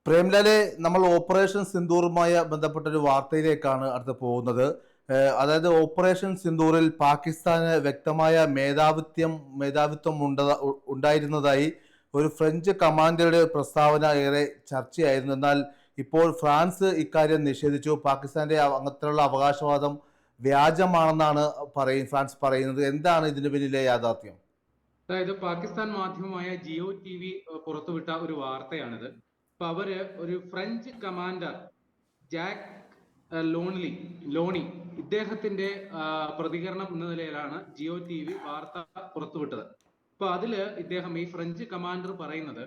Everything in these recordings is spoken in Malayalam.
പ്രേംലാലെ, നമ്മൾ ഓപ്പറേഷൻ സിന്ദൂറുമായി ബന്ധപ്പെട്ട ഒരു വാർത്തയിലേക്കാണ് അടുത്ത് പോകുന്നത്. അതായത് ഓപ്പറേഷൻ സിന്ദൂറിൽ പാകിസ്ഥാന് വ്യക്തമായ മേധാവിത്വം ഉണ്ടായിരുന്നതായി ഒരു ഫ്രഞ്ച് കമാൻഡറുടെ പ്രസ്താവന ഏറെ ചർച്ചയായിരുന്നു. എന്നാൽ ഇപ്പോൾ ഫ്രാൻസ് ഇക്കാര്യം നിഷേധിച്ചു. പാകിസ്ഥാന്റെ അങ്ങനത്തെയുള്ള അവകാശവാദം വ്യാജമാണെന്നാണ് ഫ്രാൻസ് പറയുന്നത്. എന്താണ് ഇതിന് പിന്നിലെ യാഥാർത്ഥ്യം? അതായത് പാകിസ്ഥാൻ മാധ്യമമായ ജിയോ TV പുറത്തുവിട്ട ഒരു വാർത്തയാണിത്. അപ്പൊ അവര് ഒരു ഫ്രഞ്ച് കമാൻഡർ ജാക്ക് ലോണി ഇദ്ദേഹത്തിന്റെ പ്രതികരണം എന്ന നിലയിലാണ് ജിയോ TV വാർത്ത പുറത്തുവിട്ടത്. അപ്പൊ അതില് ഇദ്ദേഹം, ഈ ഫ്രഞ്ച് കമാൻഡർ പറയുന്നത്,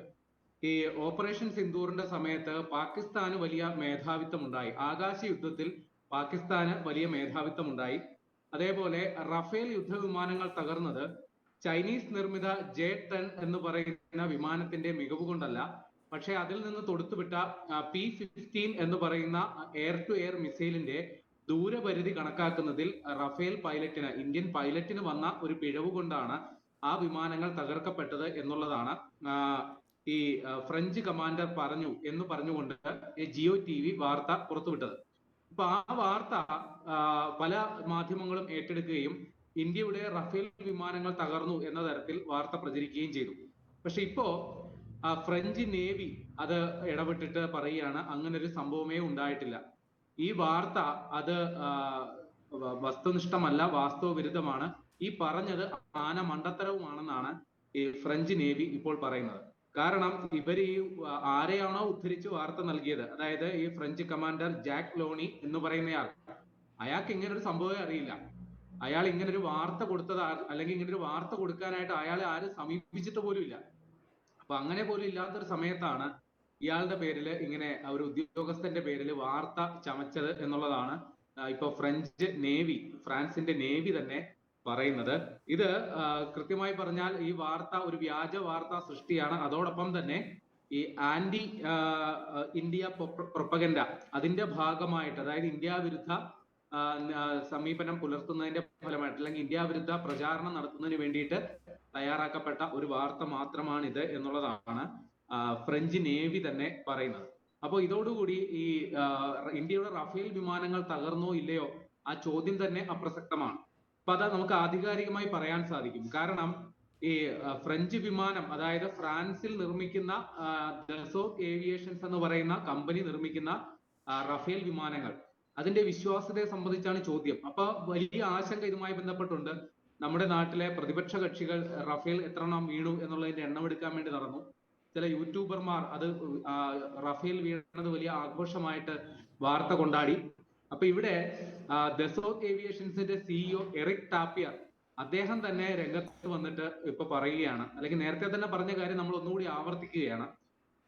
ഈ ഓപ്പറേഷൻ സിന്ദൂറിന്റെ സമയത്ത് പാകിസ്ഥാന് വലിയ മേധാവിത്വം ഉണ്ടായി, ആകാശ യുദ്ധത്തിൽ പാകിസ്ഥാന് വലിയ മേധാവിത്വം ഉണ്ടായി. അതേപോലെ റഫേൽ യുദ്ധവിമാനങ്ങൾ തകർന്നത് ചൈനീസ് നിർമ്മിത J-10 എന്ന് പറയുന്ന വിമാനത്തിന്റെ മികവ് കൊണ്ടല്ല, പക്ഷെ അതിൽ നിന്ന് തൊടുത്തുവിട്ട P-15 എന്ന് പറയുന്ന എയർ ടു എയർ മിസൈലിന്റെ ദൂരപരിധി കണക്കാക്കുന്നതിൽ റഫേൽ പൈലറ്റിന്, ഇന്ത്യൻ പൈലറ്റിന് വന്ന ഒരു പിഴവ് കൊണ്ടാണ് ആ വിമാനങ്ങൾ തകർക്കപ്പെട്ടത് എന്നുള്ളതാണ് ഈ ഫ്രഞ്ച് കമാൻഡർ പറഞ്ഞു എന്ന് പറഞ്ഞുകൊണ്ട് ജിയോ TV വാർത്ത പുറത്തുവിട്ടത്. അപ്പൊ ആ വാർത്ത പല മാധ്യമങ്ങളും ഏറ്റെടുക്കുകയും ഇന്ത്യയുടെ റഫേൽ വിമാനങ്ങൾ തകർന്നു എന്ന തരത്തിൽ വാർത്ത പ്രചരിക്കുകയും ചെയ്തു. പക്ഷെ ഇപ്പോ ഫ്രഞ്ച് നേവി അത് ഇടപെട്ടിട്ട് പറയുകയാണ്, അങ്ങനെ ഒരു സംഭവമേ ഉണ്ടായിട്ടില്ല. ഈ വാർത്ത അത് വസ്തുനിഷ്ഠമല്ല, വാസ്തവ വിരുദ്ധമാണ്. ഈ പറഞ്ഞത് മണ്ടത്തരവുമാണെന്നാണ് ഈ ഫ്രഞ്ച് നേവി ഇപ്പോൾ പറയുന്നത്. കാരണം ഇവർ ഈ ആരെയാണോ ഉദ്ധരിച്ച് വാർത്ത നൽകിയത്, അതായത് ഈ ഫ്രഞ്ച് കമാൻഡർ ജാക്ക് ലോണി എന്ന് പറയുന്നയാൾ, അയാൾക്ക് ഇങ്ങനെ ഒരു സംഭവമേ അറിയില്ല. അയാൾ ഇങ്ങനെ ഒരു വാർത്ത കൊടുത്തത്, അല്ലെങ്കിൽ ഇങ്ങനെ ഒരു വാർത്ത കൊടുക്കാനായിട്ട് അയാളെ ആരും സമീപിച്ചിട്ട് പോലും ഇല്ല. അപ്പൊ അങ്ങനെ പോലും ഇല്ലാത്തൊരു സമയത്താണ് ഇയാളുടെ പേരിൽ ഇങ്ങനെ ഒരു ഉദ്യോഗസ്ഥന്റെ പേരിൽ വാർത്ത ചമച്ചത് എന്നുള്ളതാണ് ഇപ്പൊ ഫ്രാൻസിന്റെ നേവി തന്നെ പറയുന്നത്. ഇത് കൃത്യമായി പറഞ്ഞാൽ ഈ വാർത്ത ഒരു വ്യാജ വാർത്താ സൃഷ്ടിയാണ്. അതോടൊപ്പം തന്നെ ഈ ആന്റി ഇന്ത്യ പ്രൊപ്പഗൻഡ അതിന്റെ ഭാഗമായിട്ട്, അതായത് ഇന്ത്യ വിരുദ്ധ സമീപനം പുലർത്തുന്നതിന്റെ ഫലമായിട്ട്, അല്ലെങ്കിൽ ഇന്ത്യ വിരുദ്ധ പ്രചാരണം നടത്തുന്നതിന് വേണ്ടിയിട്ട് തയ്യാറാക്കപ്പെട്ട ഒരു വാർത്ത മാത്രമാണിത് എന്നുള്ളതാണ് ഫ്രഞ്ച് നേവി തന്നെ പറയുന്നത്. അപ്പോൾ ഇതോടുകൂടി ഈ ഇന്ത്യയുടെ റഫേൽ വിമാനങ്ങൾ തകർന്നോ ഇല്ലയോ ആ ചോദ്യം തന്നെ അപ്രസക്തമാണ്. അപ്പൊ അത് നമുക്ക് ആധികാരികമായി പറയാൻ സാധിക്കും. കാരണം ഈ ഫ്രഞ്ച് വിമാനം, അതായത് ഫ്രാൻസിൽ നിർമ്മിക്കുന്ന ദസോത്ത് ഏവിയേഷൻസ് എന്ന് പറയുന്ന കമ്പനി നിർമ്മിക്കുന്ന റഫേൽ വിമാനങ്ങൾ, അതിന്റെ വിശ്വാസ്യതയെ സംബന്ധിച്ചാണ് ചോദ്യം. അപ്പൊ വലിയ ആശങ്ക ഇതുമായി ബന്ധപ്പെട്ടുണ്ട്. നമ്മുടെ നാട്ടിലെ പ്രതിപക്ഷ കക്ഷികൾ റഫേൽ എണ്ണം വീണു എന്നുള്ളതിന്റെ എണ്ണം എടുക്കാൻ വേണ്ടി നടന്നു. ചില യൂട്യൂബർമാർ അത് റഫേൽ വീണത് വലിയ ആഘോഷമായിട്ട് വാർത്ത കൊണ്ടാടി. അപ്പൊ ഇവിടെ ദസോത്ത് ഏവിയേഷൻസിന്റെ CEO എറിക് ടാപ്പിയർ, അദ്ദേഹം തന്നെ രംഗത്ത് വന്നിട്ട് ഇപ്പൊ പറയുകയാണ്, അല്ലെങ്കിൽ നേരത്തെ തന്നെ പറഞ്ഞ കാര്യം നമ്മൾ ഒന്നുകൂടി ആവർത്തിക്കുകയാണ്.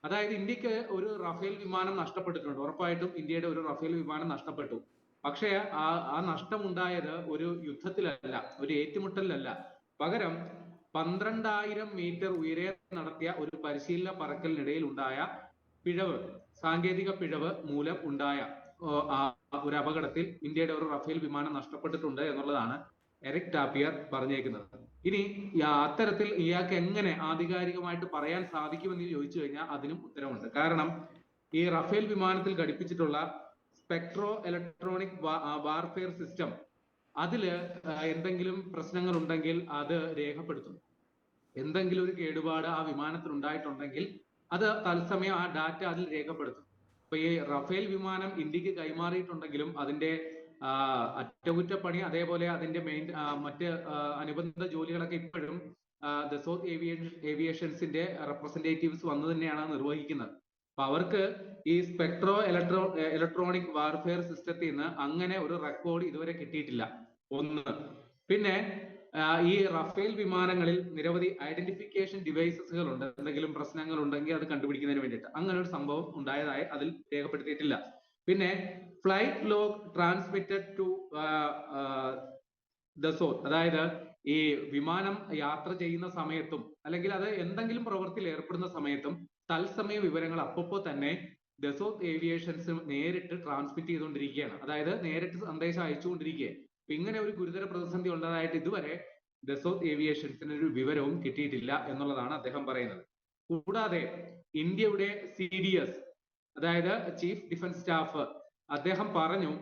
അതായത് ഇന്ത്യക്ക് ഒരു റഫേൽ വിമാനം നഷ്ടപ്പെട്ടിട്ടുണ്ട്. ഉറപ്പായിട്ടും ഇന്ത്യയുടെ ഒരു റഫേൽ വിമാനം നഷ്ടപ്പെട്ടു. പക്ഷേ ആ നഷ്ടമുണ്ടായത് ഒരു യുദ്ധത്തിലല്ല, ഒരു ഏറ്റുമുട്ടലിലല്ല. പകരം 12,000 മീറ്റർ ഉയരെ നടത്തിയ ഒരു പരിശീലന പറക്കലിനിടയിൽ ഉണ്ടായ പിഴവ്, സാങ്കേതിക പിഴവ് മൂലം ഉണ്ടായ ഒരു അപകടത്തിൽ ഇന്ത്യയുടെ ഒരു റഫേൽ വിമാനം നഷ്ടപ്പെട്ടിട്ടുണ്ട് എന്നുള്ളതാണ് എറിക് ടാപ്പിയർ പറഞ്ഞേക്കുന്നത്. ഇനി അത്തരത്തിൽ ഇയാൾക്ക് എങ്ങനെ ആധികാരികമായിട്ട് പറയാൻ സാധിക്കുമെന്ന് ചോദിച്ചു കഴിഞ്ഞാൽ അതിനും ഉത്തരവുണ്ട്. കാരണം ഈ റഫേൽ വിമാനത്തിൽ ഘടിപ്പിച്ചിട്ടുള്ള സ്പെക്ട്രോ ഇലക്ട്രോണിക് വാർഫെയർ സിസ്റ്റം, അതില് എന്തെങ്കിലും പ്രശ്നങ്ങൾ ഉണ്ടെങ്കിൽ അത് രേഖപ്പെടുത്തും. എന്തെങ്കിലും ഒരു കേടുപാട് ആ വിമാനത്തിൽ ഉണ്ടായിട്ടുണ്ടെങ്കിൽ അത് തത്സമയം ആ ഡാറ്റ അതിൽ രേഖപ്പെടുത്തും. അപ്പൊ ഈ റഫേൽ വിമാനം ഇന്ത്യക്ക് കൈമാറിയിട്ടുണ്ടെങ്കിലും അതിന്റെ അറ്റകുറ്റപ്പണി, അതേപോലെ അതിന്റെ മറ്റ് അനുബന്ധ ജോലികളൊക്കെ ഇപ്പോഴും ദസോത്ത് ഏവിയേഷൻസിന്റെ റെപ്രസെന്റേറ്റീവ്സ് വന്നു തന്നെയാണ് നിർവഹിക്കുന്നത്. അപ്പൊ അവർക്ക് ഈ സ്പെക്ട്രോ ഇലക്ട്രോണിക് വാർഫെയർ സിസ്റ്റത്തിൽ നിന്ന് അങ്ങനെ ഒരു റെക്കോർഡ് ഇതുവരെ കിട്ടിയിട്ടില്ല. ഒന്ന്. പിന്നെ ഈ റഫേൽ വിമാനങ്ങളിൽ നിരവധി ഐഡന്റിഫിക്കേഷൻ ഡിവൈസസുകൾ ഉണ്ട്. എന്തെങ്കിലും പ്രശ്നങ്ങൾ ഉണ്ടെങ്കിൽ അത് കണ്ടുപിടിക്കുന്നതിന് വേണ്ടിയിട്ട് അങ്ങനെ ഒരു സംഭവം ഉണ്ടായതായി അതിൽ രേഖപ്പെടുത്തിയിട്ടില്ല. പിന്നെ ഫ്ലൈറ്റ് ലോഗ് ട്രാൻസ്മിറ്റഡ് ടു ദസോത്ത്, അതായത് ഈ വിമാനം യാത്ര ചെയ്യുന്ന സമയത്തും അല്ലെങ്കിൽ അത് എന്തെങ്കിലും പ്രവൃത്തിയിൽ ഏർപ്പെടുന്ന സമയത്തും തത്സമയ വിവരങ്ങൾ അപ്പപ്പോ തന്നെ ദസോത്ത് ഏവിയേഷൻസ് നേരിട്ട് ട്രാൻസ്മിറ്റ് ചെയ്തുകൊണ്ടിരിക്കുകയാണ്. അതായത് നേരിട്ട് സന്ദേശം അയച്ചുകൊണ്ടിരിക്കുകയാണ്. ഇങ്ങനെ ഒരു ഗുരുതര പ്രതിസന്ധി ഉള്ളതായിട്ട് ഇതുവരെ ദസോത്ത് ഏവിയേഷൻസിന് ഒരു വിവരവും കിട്ടിയിട്ടില്ല എന്നുള്ളതാണ് അദ്ദേഹം പറയുന്നത്. കൂടാതെ ഇന്ത്യയുടെ CDS അതായത് ചീഫ് ഡിഫൻസ് സ്റ്റാഫ്, അദ്ദേഹം പറഞ്ഞു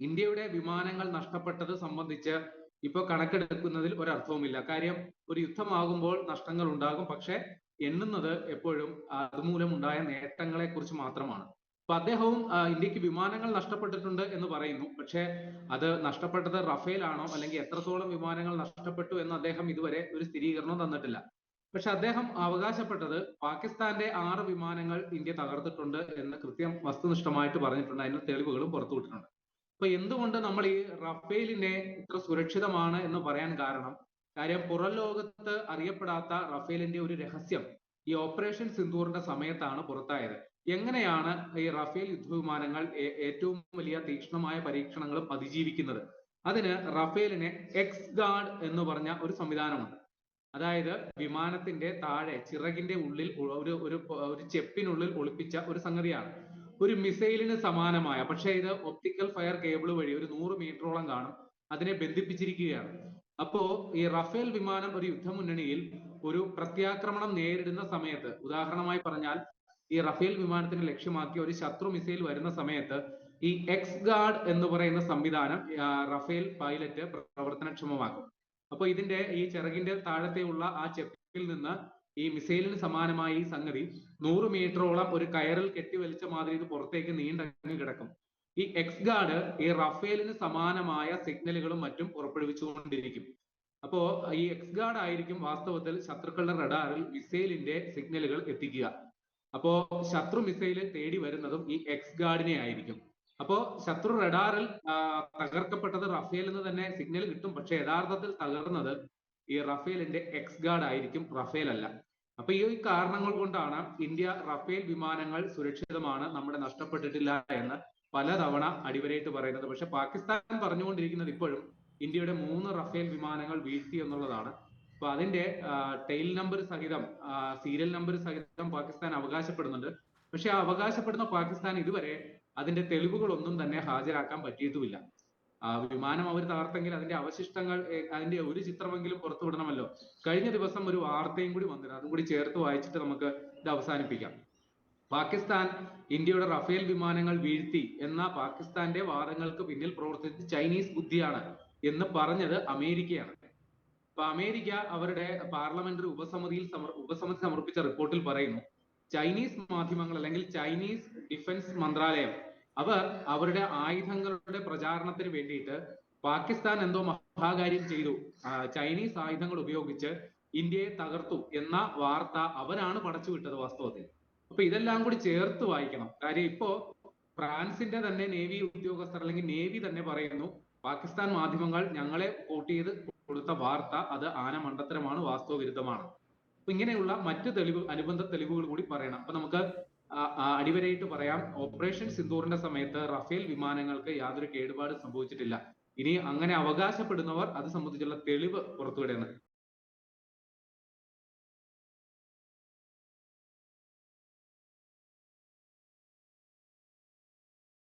ഇന്ത്യയുടെ വിമാനങ്ങൾ നഷ്ടപ്പെട്ടത് സംബന്ധിച്ച് ഇപ്പൊ കണക്കെടുക്കുന്നതിൽ ഒരർത്ഥവുമില്ല. കാര്യം ഒരു യുദ്ധമാകുമ്പോൾ നഷ്ടങ്ങൾ ഉണ്ടാകും, പക്ഷെ എണ്ണുന്നത് എപ്പോഴും അതുമൂലം ഉണ്ടായ നേട്ടങ്ങളെ കുറിച്ച് മാത്രമാണ്. അപ്പൊ അദ്ദേഹവും ഇന്ത്യക്ക് വിമാനങ്ങൾ നഷ്ടപ്പെട്ടിട്ടുണ്ട് എന്ന് പറയുന്നു. പക്ഷെ അത് നഷ്ടപ്പെട്ടത് റഫേൽ ആണോ അല്ലെങ്കിൽ എത്രത്തോളം വിമാനങ്ങൾ നഷ്ടപ്പെട്ടു എന്ന് അദ്ദേഹം ഇതുവരെ ഒരു സ്ഥിരീകരണം തന്നിട്ടില്ല. പക്ഷെ അദ്ദേഹം അവകാശപ്പെട്ടത് പാകിസ്ഥാന്റെ 6 വിമാനങ്ങൾ ഇന്ത്യ തകർത്തിട്ടുണ്ട് എന്ന് കൃത്യം വസ്തുനിഷ്ഠമായിട്ട് പറഞ്ഞിട്ടുണ്ട്. അതിന് തെളിവുകളും പുറത്തുവിട്ടിട്ടുണ്ട്. അപ്പൊ എന്തുകൊണ്ട് നമ്മൾ ഈ റഫേലിനെ ഇത്ര സുരക്ഷിതമാണ് എന്ന് പറയാൻ കാര്യം പുറം ലോകത്ത് അറിയപ്പെടാത്ത റഫേലിന്റെ ഒരു രഹസ്യം ഈ ഓപ്പറേഷൻ സിന്ദൂറിന്റെ സമയത്താണ് പുറത്തായത്. എങ്ങനെയാണ് ഈ റഫേൽ യുദ്ധവിമാനങ്ങൾ ഏറ്റവും വലിയ തീക്ഷ്ണമായ പരീക്ഷണങ്ങളും അതിജീവിക്കുന്നത്? അതിന് റഫേലിനെ എക്സ് ഗാർഡ് എന്ന് പറഞ്ഞ ഒരു സംവിധാനമുണ്ട്. അതായത് വിമാനത്തിന്റെ താഴെ ചിറകിന്റെ ഉള്ളിൽ ഒരു ചെപ്പിനുള്ളിൽ ഒളിപ്പിച്ച ഒരു സംഗതിയാണ്. ഒരു മിസൈലിന് സമാനമായ, പക്ഷേ ഇത് ഒപ്റ്റിക്കൽ ഫയർ കേബിൾ വഴി ഒരു 100 മീറ്ററോളം കാണും, അതിനെ ബന്ധിപ്പിച്ചിരിക്കുകയാണ്. അപ്പോ ഈ റഫേൽ വിമാനം ഒരു യുദ്ധമുന്നണിയിൽ ഒരു പ്രത്യാക്രമണം നേരിടുന്ന സമയത്ത്, ഉദാഹരണമായി പറഞ്ഞാൽ ഈ റഫേൽ വിമാനത്തിന് ലക്ഷ്യമാക്കി ഒരു ശത്രു മിസൈൽ വരുന്ന സമയത്ത് ഈ എക്സ് ഗാർഡ് എന്ന് പറയുന്ന സംവിധാനം റഫേൽ പൈലറ്റ് പ്രവർത്തനക്ഷമമാക്കും. അപ്പൊ ഇതിന്റെ ഈ ചിറകിന്റെ താഴത്തെയുള്ള ആ ചെപ്പിൽ നിന്ന് ഈ മിസൈലിന് സമാനമായ ഈ സംഗതി 100 മീറ്ററോളം ഒരു കയറിൽ കെട്ടിവലിച്ച മാതിരി ഇത് പുറത്തേക്ക് നീണ്ടങ്ങ് കിടക്കും. ഈ എക്സ് ഗാർഡ് ഈ റഫേലിന് സമാനമായ സിഗ്നലുകളും മറ്റും പുറപ്പെടുവിച്ചുകൊണ്ടിരിക്കും. അപ്പോ ഈ എക്സ് ഗാർഡ് ആയിരിക്കും വാസ്തവത്തിൽ ശത്രുക്കളുടെ റഡാറിൽ മിസൈലിന്റെ സിഗ്നലുകൾ എത്തിക്കുക. അപ്പോ ശത്രു മിസൈൽ തേടി വരുന്നതും ഈ എക്സ് ഗാർഡിനെ ആയിരിക്കും. അപ്പോ ശത്രു റഡാറിൽ തകർക്കപ്പെട്ടത് റഫേൽ എന്ന് തന്നെ സിഗ്നൽ കിട്ടും, പക്ഷെ യഥാർത്ഥത്തിൽ തകർന്നത് ഈ റഫേലിന്റെ എക്സ് ഗാർഡ് ആയിരിക്കും, റഫേൽ അല്ല. അപ്പൊ ഈ കാരണങ്ങൾ കൊണ്ടാണ് ഇന്ത്യ റഫേൽ വിമാനങ്ങൾ സുരക്ഷിതമാണ്, നമ്മുടെ നഷ്ടപ്പെട്ടിട്ടില്ല എന്ന് പലതവണ അടിവരയിട്ട് പറയുന്നത്. പക്ഷെ പാകിസ്ഥാൻ പറഞ്ഞുകൊണ്ടിരിക്കുന്നത് ഇപ്പോഴും ഇന്ത്യയുടെ 3 റഫേൽ വിമാനങ്ങൾ വീഴ്ത്തി എന്നുള്ളതാണ്. അപ്പൊ അതിന്റെ ടെയിൽ നമ്പർ സഹിതം, സീരിയൽ നമ്പർ സഹിതം പാകിസ്ഥാൻ അവകാശപ്പെടുന്നുണ്ട്. പക്ഷെ ആ അവകാശപ്പെടുന്ന പാകിസ്ഥാൻ ഇതുവരെ അതിന്റെ തെളിവുകളൊന്നും തന്നെ ഹാജരാക്കാൻ പറ്റിയിട്ടുമില്ല. വിമാനം അവർ തകർത്തെങ്കിൽ അതിന്റെ അവശിഷ്ടങ്ങൾ, അതിന്റെ ഒരു ചിത്രമെങ്കിലും പുറത്തുവിടണമല്ലോ. കഴിഞ്ഞ ദിവസം ഒരു വാർത്തയും കൂടി വന്നിരുന്നു, അതും കൂടി ചേർത്ത് വായിച്ചിട്ട് നമുക്ക് ഇത് അവസാനിപ്പിക്കാം. പാകിസ്ഥാൻ ഇന്ത്യയുടെ റഫേൽ വിമാനങ്ങൾ വീഴ്ത്തി എന്ന പാകിസ്ഥാന്റെ വാദങ്ങൾക്ക് പിന്നിൽ പ്രവർത്തിച്ചത് ചൈനീസ് ബുദ്ധിയാണ് എന്ന് പറഞ്ഞത് അമേരിക്കയാണ്. അപ്പൊ അമേരിക്ക അവരുടെ പാർലമെന്ററി ഉപസമിതി സമർപ്പിച്ച റിപ്പോർട്ടിൽ പറയുന്നു, ചൈനീസ് മാധ്യമങ്ങൾ അല്ലെങ്കിൽ ചൈനീസ് ഡിഫൻസ് മന്ത്രാലയം അവർ അവരുടെ ആയുധങ്ങളുടെ പ്രചാരണത്തിന് വേണ്ടിയിട്ട് പാകിസ്ഥാൻ എന്തോ മഹാകാര്യം ചെയ്തു, ചൈനീസ് ആയുധങ്ങൾ ഉപയോഗിച്ച് ഇന്ത്യയെ തകർത്തു എന്ന വാർത്ത അവരാണ് പടച്ചുവിട്ടത് വാസ്തവത്തിൽ. അപ്പൊ ഇതെല്ലാം കൂടി ചേർത്ത് വായിക്കണം. കാര്യം ഇപ്പോ ഫ്രാൻസിന്റെ തന്നെ നേവി ഉദ്യോഗസ്ഥർ അല്ലെങ്കിൽ നേവി തന്നെ പറയുന്നു, പാകിസ്ഥാൻ മാധ്യമങ്ങൾ ഞങ്ങളെ കോട്ട് ചെയ്ത് കൊടുത്ത വാർത്ത അത് ആനമണ്ടത്തരമാണ്, വാസ്തവ വിരുദ്ധമാണ്. അപ്പൊ ഇങ്ങനെയുള്ള മറ്റ് അനുബന്ധ തെളിവുകൾ കൂടി പറയണം. അപ്പൊ നമുക്ക് അടിവരയിട്ട് പറയാം, ഓപ്പറേഷൻ സിന്ദൂറിന്റെ സമയത്ത് റഫേൽ വിമാനങ്ങൾക്ക് യാതൊരു കേടുപാട് സംഭവിച്ചിട്ടില്ല. ഇനി അങ്ങനെ അവകാശപ്പെടുന്നവർ അത് സംബന്ധിച്ചുള്ള തെളിവ് പുറത്തുവിടേണ്ടത്.